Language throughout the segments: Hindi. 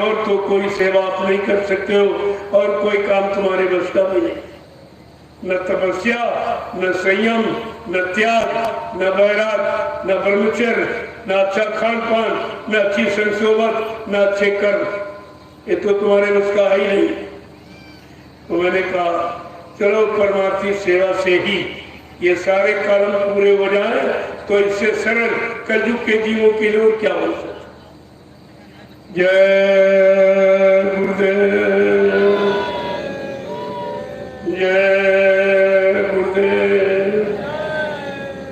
और तो कोई सेवा आप नहीं कर सकते हो और कोई काम तुम्हारे बस का भी नहीं। न तपस्या, न संयम, न त्याग, न वैराग, न ब्रह्मचर्य, न अच्छा खान पान, न अच्छी संशोभत, न अच्छे कर्म, ये तो तुम्हारे बस का ही नहीं। तो मैंने कहा चलो परमार्थी सेवा से ही ये सारे कर्म पूरे हो जाए तो इससे सरल कलयुग के जीवों के लिए क्या हो सकता। जय गुरुदेव, जय गुरुदेव,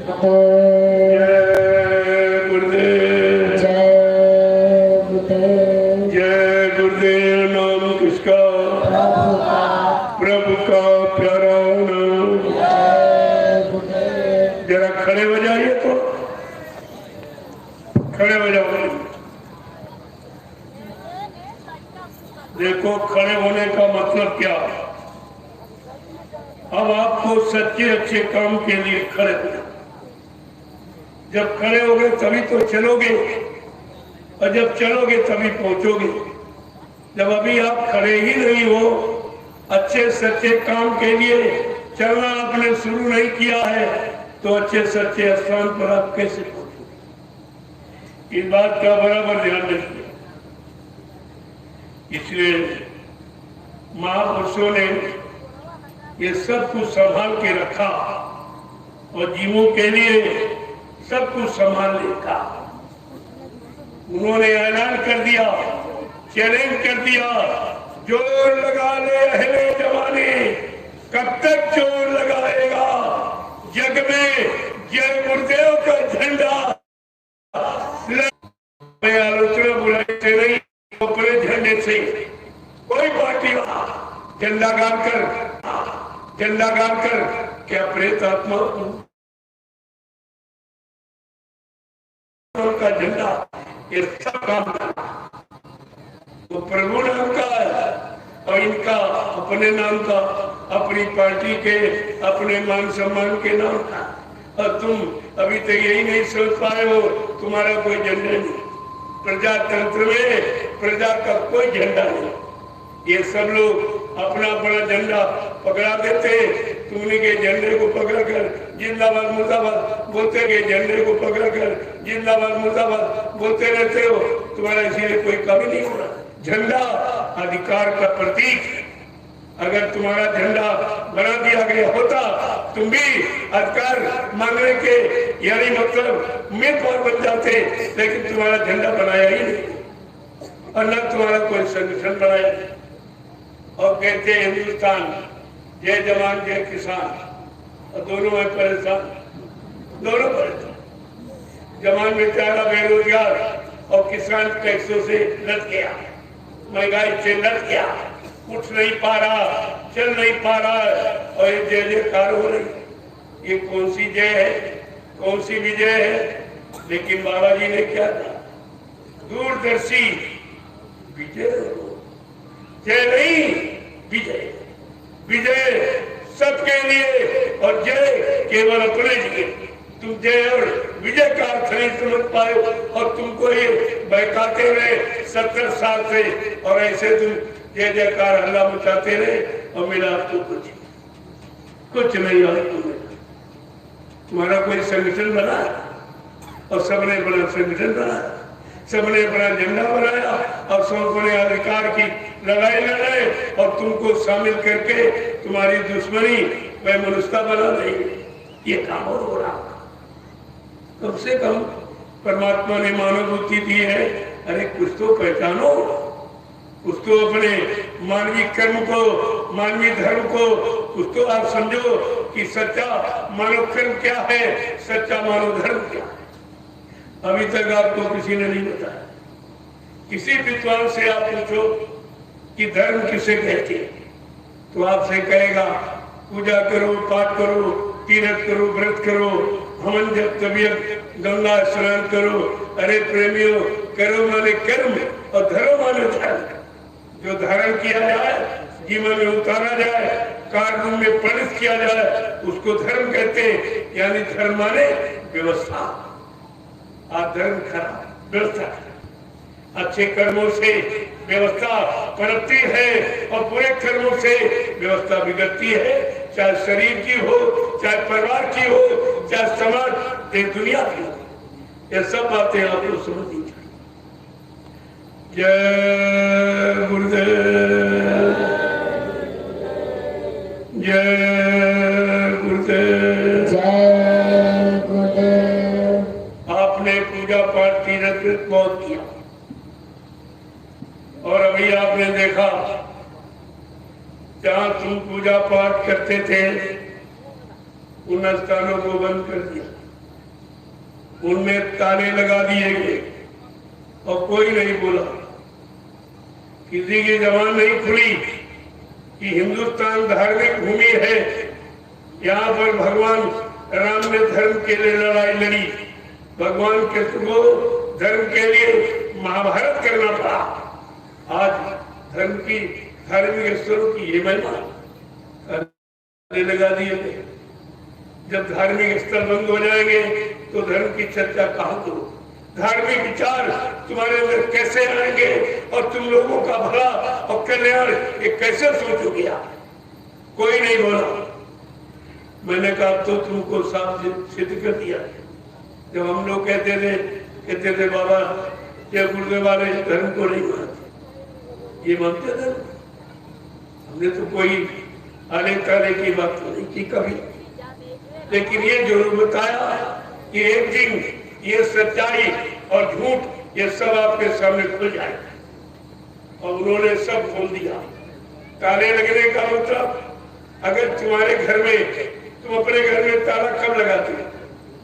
जय गुरुदेव, जय गुरुदेव, जय गुरुदेव। नाम किसका? प्रभु का प्यारा नाम। जरा खड़े हो जाइए, तो खड़े हो जाओ। देखो खड़े होने का मतलब क्या। अब आपको सच्चे अच्छे काम के लिए खड़े हो। जब खड़े होगे तभी तो चलोगे, और जब चलोगे तभी पहुंचोगे। जब अभी आप खड़े ही नहीं हो, अच्छे सच्चे काम के लिए चलना आपने शुरू नहीं किया है, तो अच्छे सच्चे स्थान पर आप कैसे पहुंचोगे। इस बात का बराबर ध्यान रखिए। इसलिए महापुरुषों ने ये सब कुछ संभाल के रखा और जीवों के लिए सब कुछ संभालने का उन्होंने ऐलान कर दिया, चैलेंज कर दिया, जोर लगा ले अहले जमाने, कब तक जोर लगाएगा जग में जय गुरुदेव का झंडा। आलोचना बुलाई से नहीं, अपने झंडे से कोई पार्टी झंडा गाड़ कर क्या प्रेत आत्मा का झंडा ये सब काम तो प्रभु नाम का है और इनका अपने नाम का, अपनी पार्टी के, अपने मान सम्मान के नाम का। और तुम अभी तक यही नहीं सोच पाए हो तुम्हारा कोई झंडा नहीं। प्रजातंत्र में प्रजा का कोई झंडा नहीं। ये सब लोग अपना बड़ा झंडा पकड़ा देते, तुमने के झंडे को पकड़कर जिंदाबाद मुर्दाबाद बोलते गए, झंडे को पकड़कर जिंदाबाद मुर्दाबाद बोलते रहते हो। तुम्हारा इसीलिए कोई कमी नहीं हो रहा। झंडा अधिकार का प्रतीक। अगर तुम्हारा झंडा बना दिया गया होता, तुम भी अधिकार मांगने के यानी मतलब उम्मीदवार बन जाते, लेकिन तुम्हारा झंडा बनाया ही नहीं और न तुम्हारा कोई संगठन बनाया। और कहते हैं हिंदुस्तान जय जवान जय किसान, और दोनों में परेशान, दोनों परेशान। जवान बेचारा बेरोजगार और किसान टैक्सों से लद गया, महंगाई से लद गया, उठ नहीं पा रहा, चल नहीं पा रहा है, और ये जय जयकार हो रही। ये कौन सी जय है, कौन सी विजय है। लेकिन बाबा जी ने क्या कहा, दूरदर्शी विजय, जय नहीं विजय, विजय सबके लिए और जय केवल अपने लिए। तुम जय और विजय का अर्थ नहीं समझ पाए और तुमको ये बहकाते रहे 70 साल से, और ऐसे तुम जय जयकार हल्ला मचाते रहे और मिला आपको कुछ नहीं। और तुम्हारा कोई संगठन बना और सबने बड़ा संगठन बनाया, सबने बड़ा झंडा बनाया और सबने अधिकार की लड़ाई लड़ाई और तुमको शामिल करके तुम्हारी दुश्मनी वह मनुष्यता बना रही। ये काम और हो रहा। कम से कम परमात्मा ने मानव बुद्धि दी है, अरे कुछ तो पहचानो, कुछ तो अपने मानवीय कर्म को, मानवीय धर्म को कुछ तो आप समझो कि सच्चा मानव कर्म क्या है, सच्चा मानव धर्म क्या है। अभी तक आपको किसी ने नहीं बताया। किसी विद्वान से आप पूछो कि धर्म किसे कहते हैं, तो आपसे कहेगा पूजा करो, पाठ करो, तीर्थ करो, व्रत करो, हवन जब तबियत, गंगा स्नान करो। अरे प्रेमियों, करो माने कर्म और धर्म माने धर्म। जो धारण किया जाए, जीवन में उतारा जाए, कार्य में परिणत किया जाए, उसको धर्म कहते हैं। यानी धर्म माने व्यवस्था। धर्म खराब, व्यवस्था। अच्छे कर्मों से व्यवस्था पनपती है और बुरे कर्मों से व्यवस्था बिगड़ती है, चाहे शरीर की हो, चाहे परिवार की हो, चाहे समाज दुनिया की हो। ये सब बातें आपको समझनी चाहिए। जय गुरुदेव, जय गुरुदेव, जय गुरुदेव। आपने पूजा पाठ तीर्थ बहुत किया और अभी आपने देखा जहां तुम पूजा पाठ करते थे उन स्थानों को बंद कर दिया, उनमें ताले लगा दिए गए और कोई नहीं बोला, किसी की जबान नहीं खुली कि हिंदुस्तान धार्मिक भूमि है, यहाँ पर भगवान राम ने धर्म के लिए लड़ाई लड़ी, भगवान कृष्ण को धर्म के लिए महाभारत करना पड़ा। आज धर्म की धार्मिक स्थलों की ये महिमा लगा दिए गए। जब धार्मिक स्थल बंद हो जाएंगे तो धर्म की चर्चा कहाँ करो? धार्मिक विचार तुम्हारे अंदर कैसे आएंगे और तुम लोगों का भला और कल्याण ये कैसे सोचोगे? कोई नहीं बोला। मैंने कहा तो तुमको साफ सिद्ध कर दिया। जब हम लोग कहते थे बाबा ये गुरुदेव वाले धर्म को नहीं मानते, ये मानते थे। हमने तो कोई आले ताले की बात तो नहीं की कभी, लेकिन ये जरूर बताया कि एक दिन ये सच्चाई और झूठ ये सब आपके सामने खुल जाए, और उन्होंने सब खोल दिया। ताले लगने का मतलब, अगर तुम्हारे घर में, तुम अपने घर में ताला कब लगाते हो?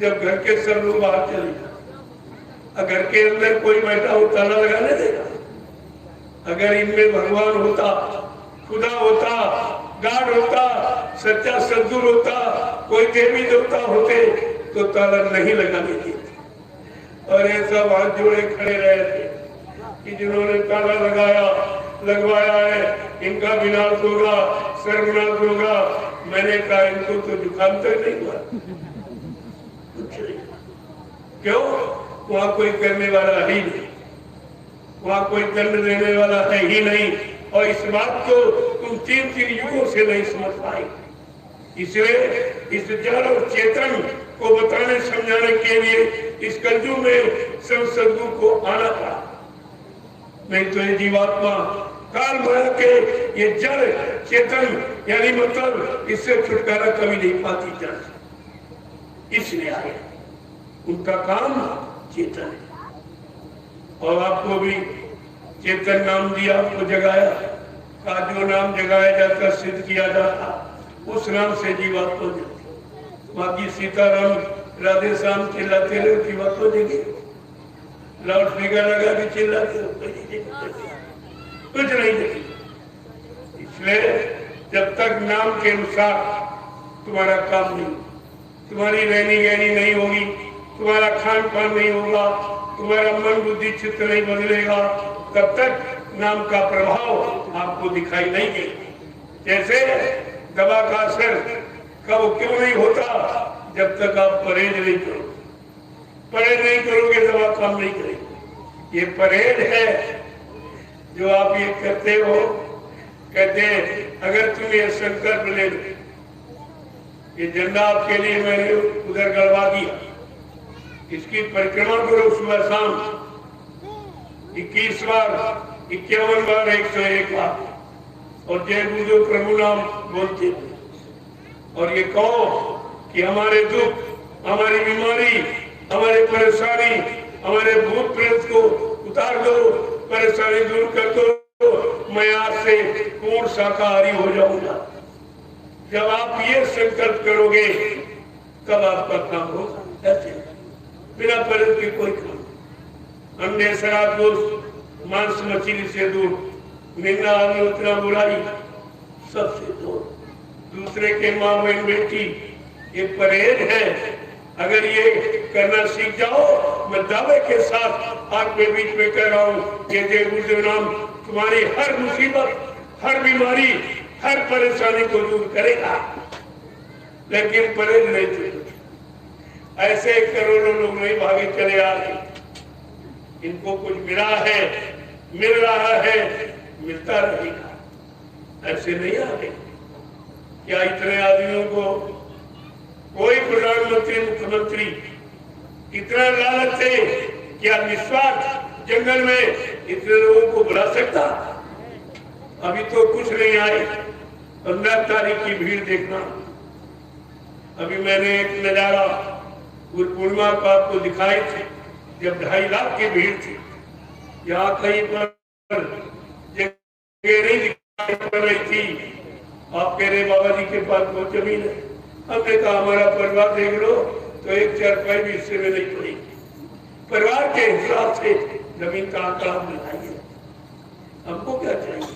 जब घर के सब लोग बाहर चले जाए। घर के अंदर कोई बैठा हो ताला लगाने देगा? अगर इनमें भगवान होता, खुदा होता, गाड होता, सच्चा सद्गुरु होता, कोई देवी देवता होते तो ताला नहीं लगाने देते। और ये सब हाथ जोड़े खड़े रहे थे कि जिन्होंने ताला लगवाया है इनका विनाश होगा, सर्वनाश होगा। मैंने कहा इनको तो जुकाम तक नहीं हुआ। क्यों? वहां कोई करने वाला ही नहीं, वहां कोई दंड देने वाला है ही नहीं। और इस बात को तुम 3 युगों से नहीं समझ पाए। इसलिए इस जड़ और चेतन को बताने समझाने के लिए इस कलयुग में सदगुरु को आना पड़ा। नहीं तो ये जीवात्मा काल माया के ये जड़ चेतन यानी मतलब इससे छुटकारा कभी नहीं पाती जड़, इसलिए आए। उनका काम चेतन है। और आपको भी चेतन नाम दिया, आपको जगाया, का जो नाम जगाया जाता, सिद्ध किया जाता, उस नाम से जीवात्मा हो जाती। बाकी सीताराम राधे श्याम चिल्लाते रहे, जीवात्मा हो जाएगी। लाउड स्पीकर लगा के चिल्लाते हो, कुछ नहीं देती। इसलिए जब तक नाम के अनुसार तुम्हारा काम नहीं, तुम्हारी रहनी गहनी नहीं होगी, तुम्हारा खान पान नहीं होगा, तुम्हारा मन बुद्धि चित्त नहीं बदलेगा, तब तक नाम का प्रभाव आपको दिखाई नहीं देगा। जैसे दवा का असर कब क्यों नहीं होता? जब तक आप परहेज नहीं करोगे। परहेज नहीं करोगे दवा काम नहीं करेगी। ये परहेज है जो आप ये करते हो। कहते हैं अगर तुम ये संकल्प ले लो, ये झंडा आपके लिए मैंने उधर गड़वा दिया, इसकी परिक्रमा करो सुबह शाम 21 बार, 51 बार, 101 बार, और जय गुरुदेव प्रभु नाम बोलते थे। और ये कहो कि हमारे दुख, हमारी बीमारी, हमारी परेशानी, हमारे भूत प्रेत को उतार दो, परेशानी दूर कर दो, मैं आज से पूर्ण शाकाहारी हो जाऊंगा। जब आप ये संकल्प करोगे तब आपका काम होगा। ऐसे बिना परहेज के कोई काम। अंडे, शराब, गोश्त, मांस, मछली से दूर, निंदा, आलोचना, बुराई सबसे दूर, दूसरे के माँ बहन बेटी, ये परहेज है। अगर ये करना सीख जाओ, मैं दावे के साथ आपके बीच में कह रहा हूँ, ये जय गुरुदेव नाम तुम्हारी हर मुसीबत, हर बीमारी, हर परेशानी को दूर करेगा। लेकिन परहेज नहीं थे, ऐसे करोड़ों लोग नहीं भागे चले आ रहे। इनको कुछ मिला है मिल रहा है, मिलता रहेगा। ऐसे नहीं आगे क्या इतने आदमियों को कोई प्रधानमंत्री मुख्यमंत्री इतना लालच से क्या निस्वार्थ जंगल में इतने लोगों को बुला सकता? अभी तो कुछ नहीं आए। 15 तारीख की भीड़ देखना। अभी मैंने एक नजारा गुरु पूर्णिमा को आपको दिखाई थी, जब 2.5 लाख की भीड़ थी। यहाँ कहीं पर जगह नहीं दिखाई पड़ रही थी। आप कह रहे बाबा जी के पास बहुत जमीन है। हमने कहा हमारा परिवार देख लो तो 1 4 भी हिस्से में नहीं पड़ेगी। परिवार के हिसाब से जमीन का आंकड़ा मिलाइए। हमको क्या चाहिए?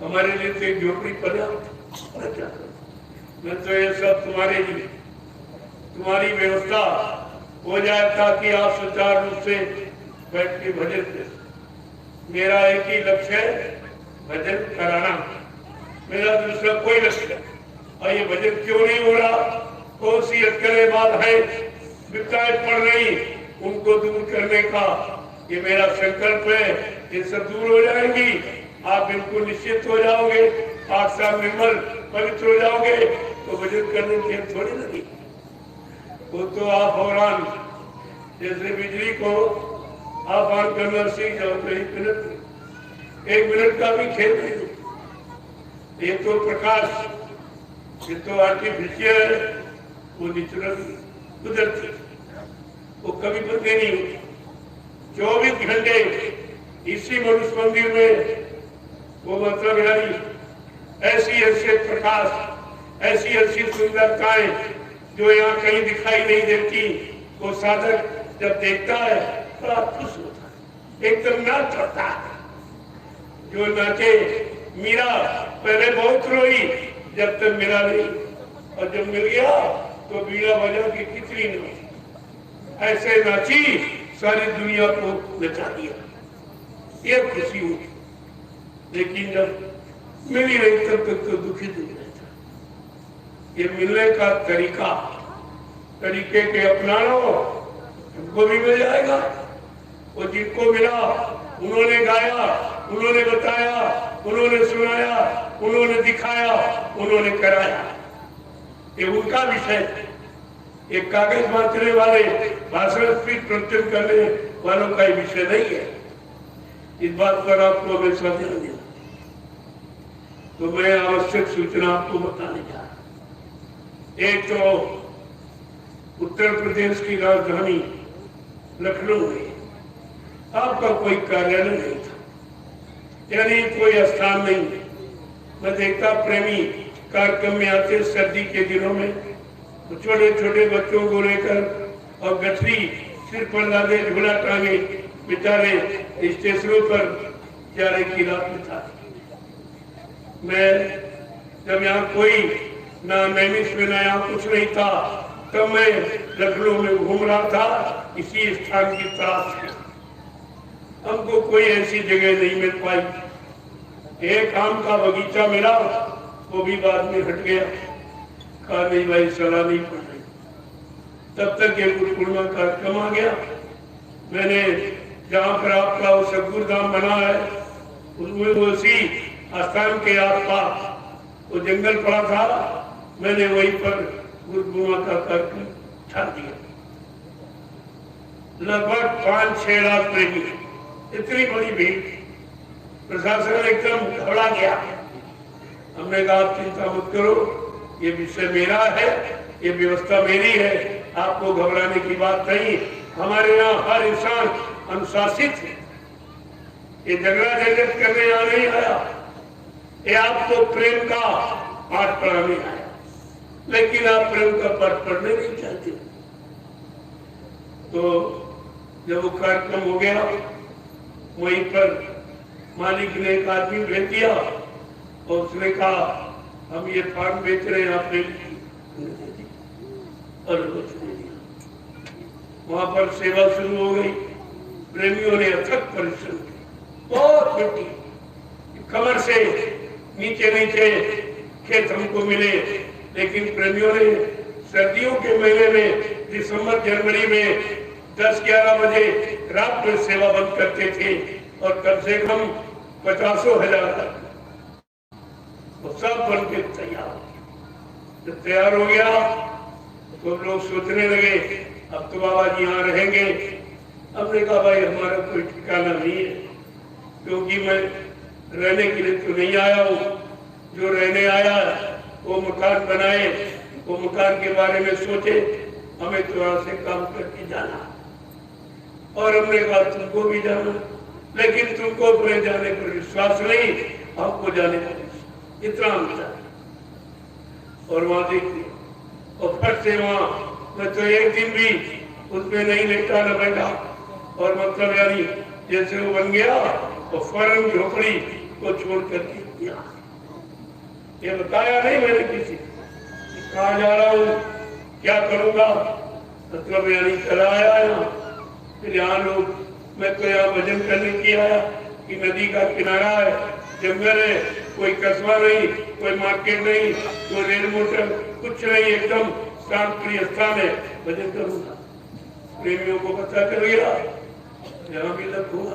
हमारे लिए तो एक झोपड़ी पर्याप्त। क्या मैं तो ये सब तुम्हारे लिए, तुम्हारी व्यवस्था हो जाए ताकि आप सुचारू रूप से बैठ के भजन करें। मेरा एक ही लक्ष्य है, भजन कराना। मेरा दूसरा कोई लक्ष्य है। और ये भजन क्यों नहीं हो रहा? कौन सी अटकलें बात है, विपदाएं पड़ रही, उनको दूर करने का ये मेरा संकल्प है। ये सब दूर हो जाएंगी, आप बिल्कुल निश्चित हो जाओगे, 8 साल निर्मल पवित्र हो जाओगे। तो भजन करने की थोड़ी लगी। वो तो आप औरान जैसे बिजली को आप ऑन करना सीख जाओ तो 1 मिनट का भी खेल नहीं। ये तो प्रकाश, ये तो आर्टिफिशियल है, वो नेचुरल कुदरती, वो कभी बंदे नहीं होती। 24 घंटे इसी मनुष्य मंदिर में वो मतलब यानी ऐसी ऐसे प्रकाश, ऐसी ऐसी सुंदरताएं जो यहाँ कहीं दिखाई नहीं देती। वो साधक जब देखता है बड़ा खुश होता है, एकदम नाच होता है। जो नाचे मीरा पहले बहुत रोई जब तक मिला नहीं, और जब मिल गया तो बीड़ा बजा के कितनी नाची। ऐसे नाची सारी दुनिया को नचा दिया। ये खुशी हुई। लेकिन जब मिली नहीं तब तक तो दुखी रहता। ये मिलने का तरीके के अपना लो, तुमको भी मिल जाएगा। वो जिनको मिला उन्होंने गाया, उन्होंने बताया, उन्होंने सुनाया, उन्होंने दिखाया, उन्होंने कराया। ये उनका विषय। एक कागज बांटने वाले, भाषण स्पीच प्रवचन करने वालों का विषय नहीं है। इस बात पर आपको हमेशा ध्यान देना। तो मैं आवश्यक सूचना आपको बताने जा रहा हूं। एक तो उत्तर प्रदेश की राजधानी लखनऊ में आपका कोई कार्यालय नहीं था, यानी कोई स्थान नहीं। मैं देखता प्रेमी कार्यक्रम में आते सर्दी के दिनों में, तो छोटे छोटे बच्चों को लेकर और गठरी सिर पर लादे झूला टांगे बेचारे स्टेशनों पर जाने की रात में था। मैं जब यहाँ कोई ना नैमिष में ना यहाँ कुछ नहीं था, तब मैं लखनऊ में घूम रहा था इसी स्थान की तलाश में। हमको कोई ऐसी जगह नहीं मिल पाई। एक आम का बगीचा मिला, वो भी बाद में हट गया। कहा नहीं भाई सलाह नहीं पड़ रही। तब तक ये गुरु पूर्णिमा कार्यक्रम आ गया। मैंने जहाँ पर आपका वो सतगुरु धाम बना है, उसमें उसी स्थान के आसपास वो जंगल पड़ा था। मैंने वहीं पर गुरु पूर्णिमा का कार्यक्रम छा दिया। लगभग 5-6 लाख प्रेमी, इतनी बड़ी भीड़। प्रशासन एकदम घबरा गया। हमने कहा आप चिंता मत करो, ये विषय मेरा है, ये व्यवस्था मेरी है, आपको घबराने की बात नहीं। हमारे यहाँ हर इंसान अनुशासित है। ये झगड़ा झंझट करने यहाँ नहीं आया, ये आपको प्रेम का पाठ पढ़ाने आया। लेकिन आप प्रेम का पाठ पढ़ने नहीं चाहते। तो जब वो कार्यक्रम हो गया, वहीं पर मालिक ने एक आदमी भेज दिया और उसने कहा हम ये फार्म बेच रहे हैं, आपने और वहां पर सेवा शुरू हो गई। प्रेमियों ने अथक परिश्रम किया, बहुत मिट्टी कमर से नीचे नीचे खेत हमको मिले। लेकिन प्रेमियों ने सर्दियों के महीने में दिसंबर जनवरी में 10-11 बजे रात में सेवा बंद करते थे और कम से कम 50,000 तो सब बन के तैयार हो गया। जब तैयार हो गया तो लोग सोचने लगे अब तो बाबा जी यहाँ रहेंगे। हमने कहा भाई हमारा कोई ठिकाना नहीं है, क्योंकि मैं रहने के लिए तो नहीं आया हूँ। जो रहने आया वो मकान बनाए, वो मकान के बारे में सोचे, हमें तो यहाँ से काम करके जाना। और हमने कहा तुमको भी जाना, लेकिन तुमको अपने जाने पर विश्वास नहीं, हमको जाने पर विश्वास, इतना अंतर। और वहां देखिए, और फट से वहां मैं तो एक दिन भी उसमें नहीं लेटा न बैठा। और मतलब यानी जैसे वो बन गया तो फौरन झोपड़ी को छोड़ कर दिया। ये बताया नहीं मैंने किसी कहाँ जा रहा हूँ, क्या करूंगा, मतलब यानी चला आया यहाँ। फिर यहाँ लोग, मैं तो यहाँ भजन करने की आया कि नदी का किनारा है, जंगल है, कोई कस्बा नहीं, कोई मार्केट नहीं, कोई रेल मोटर, कुछ नहीं, एकदम शांत प्रिय स्थान है, भजन करूंगा। प्रेमियों को पता चल गया, यहाँ भी लग हुआ।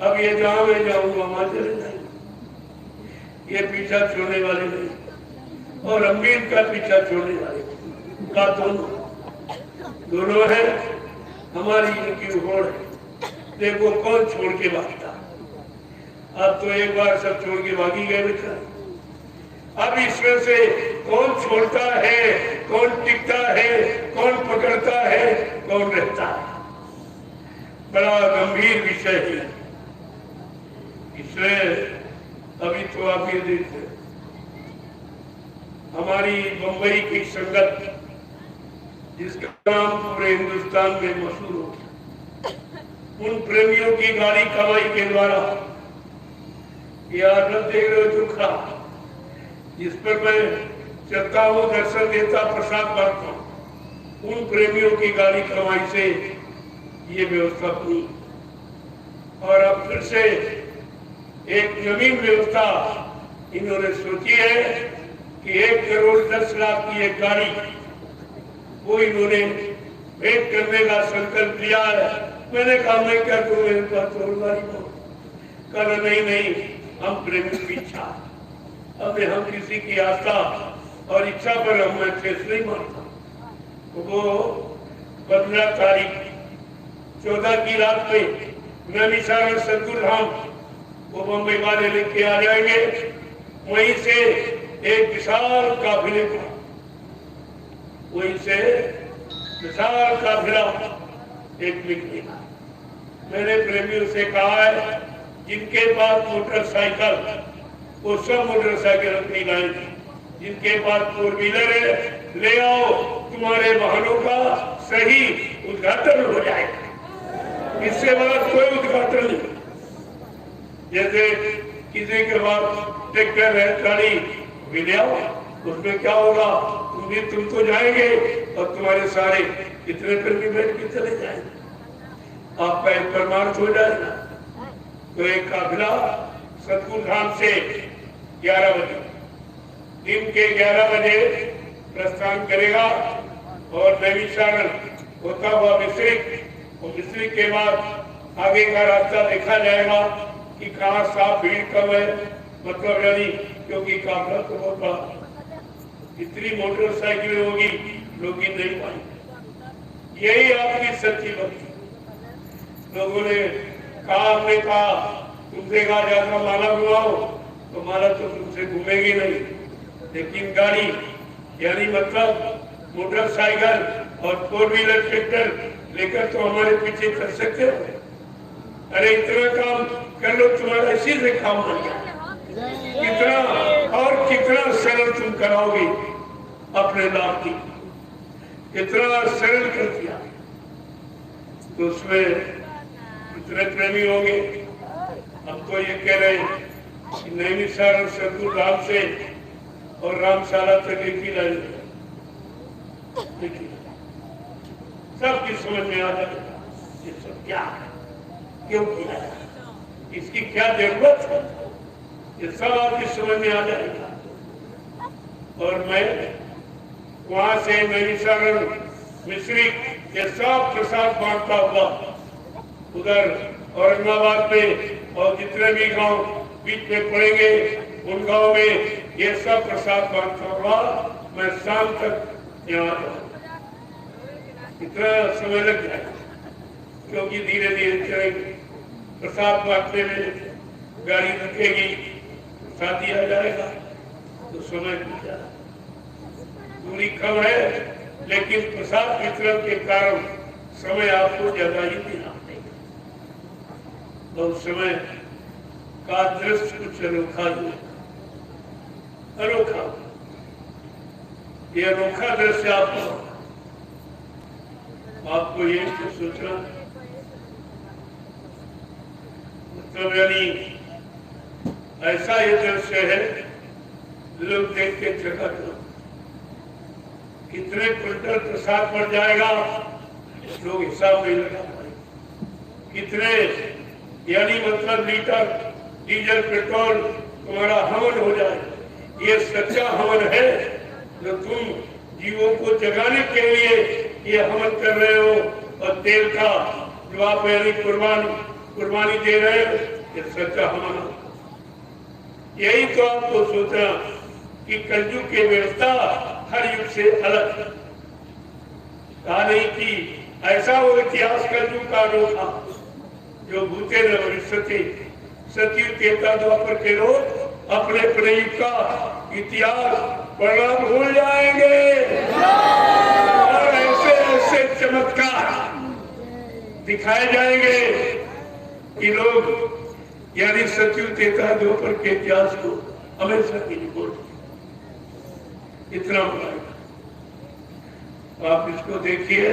अब ये जहाँ मैं जाऊंगा वहां चले जाएंगे। ये पीछा छोड़ने वाले नहीं, और हम भी इनका पीछा छोड़ने वाले का दोनों है। हमारी इनकी होड़ है, देखो कौन छोड़ के भागता। अब तो एक बार सब छोड़ के भागी गए बेचारे। अब इसमें से कौन छोड़ता है, कौन टिकता है, कौन पकड़ता है, कौन रहता है, बड़ा गंभीर विषय है। इसलिए अभी तो आप ये देखते, हमारी बंबई की संगत जिसका नाम पूरे हिंदुस्तान में मशहूर हो, उन प्रेमियों की गाड़ी कमाई के द्वारा यार देख रहे हो चुखा, जिस पर मैं चलता हूँ, दर्शन देता, प्रसाद बांटता हूँ, उन प्रेमियों की गाड़ी कमाई से ये व्यवस्था बनी। और अब फिर से एक नवीन व्यवस्था इन्होंने सोची है कि 1,10,00,000 की एक गाड़ी वो इन्होंने भेंट करने का संकल्प लिया है। मैंने कहा मैं क्या करूं, मेरे पास तो गाड़ी हो। कहा नहीं, हम प्रेमी की इच्छा, अब हम किसी की आस्था और इच्छा पर हम मैं ठेस नहीं मानता। वो 15 तारीख 14 की रात में नैमिषारण्य सतगुरु धाम वो बम्बई वाले लेके आ जाएंगे। वहीं से एक विशाल काफिले का, वहीं से विशाल काफिला एक निकलेगा। मैंने प्रेमियों से कहा है जिनके पास मोटरसाइकिल, वो सब मोटरसाइकिल अपनी लाए, जिनके पास 4 व्हीलर है ले आओ, तुम्हारे वाहनों का सही उद्घाटन हो जाएगा। इससे बड़ा कोई उद्घाटन नहीं। जैसे किसी के पास ट्रैक्टर है, गाड़ी भी ले आओ, उसमें क्या होगा, तुम तो जाएंगे और तुम्हारे सारे कितने पर भी बैठ के चले जाएंगे, आपका एक परमार्थ हो जाएगा। तो एक काफिला सतगुरु धाम से 11 बजे, दिन के 11 बजे प्रस्थान करेगा और नैमिषारण्य होता हुआ मिश्रिक, और मिश्रिक के बाद आगे का रास्ता देखा जाएगा कि कहाँ साफ भीड़ कम है, मतलब यानी क्योंकि काफिला तो बहुत बड़ा, इतनी मोटरसाइकिलें होगी, लोग ही नहीं पाएंगे। यही आपकी सच्ची भक्ति। लोगों ने कहा, हमने कहा तुमसे कहा जाता माला घुमाओ, तो माला तो तुमसे घूमेगी नहीं, लेकिन गाड़ी यानी मतलब मोटरसाइकिल और 4 व्हीलर ट्रैक्टर लेकर तो हमारे पीछे कर सकते हो। अरे इतना काम कर लो, तुम्हारा इसी से काम बन गया। कितना और कितना सरल तुम कराओगे अपने लाभ की, कितना सरल कर दिया, तो उसमें कितने प्रेमी होंगे। हम तो ये कह रहे हैं कि नैमिषारण्य सतगुरु धाम से और रामशाला तक एक ही लाइन, सबकी समझ में आ जाएगा ये सब क्या है, क्यों किया है, इसकी क्या जरूरत है, ये सब आपकी समझ में आ जाएगा। और मैं वहां से नैमिषारण्य मिश्रिक ये सब प्रसाद बांटता हुआ उधर औरंगाबाद में और जितने भी गांव बीच में पड़ेंगे उन गांव में ये सब प्रसाद बांटता हुआ मैं शाम तक यहाँ आ जाऊँ। इतना समय लग जाएगा क्योंकि धीरे धीरे चलेंगे। प्रसाद बांटने में गाड़ी रुकेगी, प्रसाद दिया जाएगा तो समय बीत जाएगा। दूरी कम है लेकिन प्रसाद वितरण के कारण समय आपको ज्यादा ही देना पड़ेगा। तो उस समय का दृश्य कुछ अनोखा जो अनोखा, ये अनोखा दृश्य आपको ये सोचना मतलब यानी ऐसा ये दृश्य है लोग देख के जगह कितने क्विंटल प्रसाद पड़ जाएगा लोग हिसाब नहीं लगा पाए। कितने यानी मतलब लीटर डीजल पेट्रोल तुम्हारा हवन हो जाए। ये सच्चा हवन है जो तुम जीवों को जगाने के लिए ये हवन कर रहे हो और तेल का जो आप यानी कुर्बानी दे रहे हो ये सच्चा हवन है। यही तो आपको सोचना कि कलयुग की व्यवस्था हर युग से अलग कहा नहीं कि ऐसा वो इतिहास कलयुग का अनोखा जो भूते न भविष्यति सतयुग त्रेता द्वापर के लोग अपने अपने युग का इतिहास पढ़ना भूल जाएंगे और ऐसे ऐसे चमत्कार दिखाए जाएंगे कि लोग यानी सतयुग त्रेता द्वापर के इतिहास को हमेशा की रिपोर्ट इतना आप इसको देखिए।